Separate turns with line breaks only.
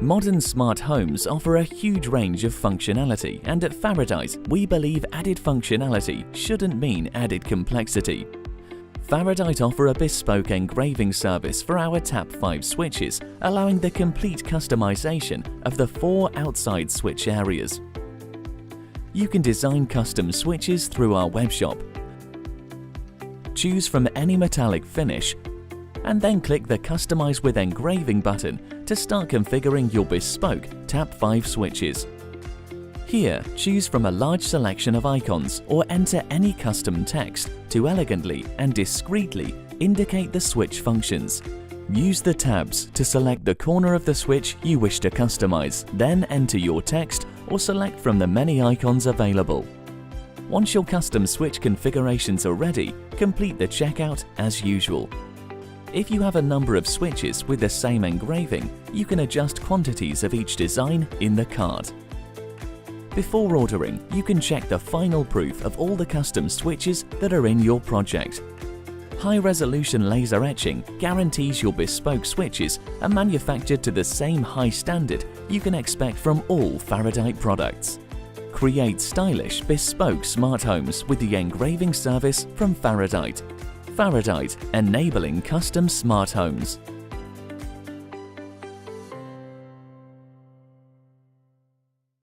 Modern smart homes offer a huge range of functionality, and at Faradite, we believe added functionality shouldn't mean added complexity. Faradite offer a bespoke engraving service for our TAP-5 switches, allowing the complete customization of the 4 outside switch areas. You can design custom switches through our webshop. Choose from any metallic finish and then click the Customize with Engraving button to start configuring your bespoke TAP-5 switches. Here, choose from a large selection of icons or enter any custom text to elegantly and discreetly indicate the switch functions. Use the tabs to select the corner of the switch you wish to customize, then enter your text or select from the many icons available. Once your custom switch configurations are ready, complete the checkout as usual. If you have a number of switches with the same engraving, you can adjust quantities of each design in the cart. Before ordering, you can check the final proof of all the custom switches that are in your project. High-resolution laser etching guarantees your bespoke switches are manufactured to the same high standard you can expect from all Faradite products. Create stylish, bespoke smart homes with the engraving service from Faradite. Faradite, enabling custom smart homes.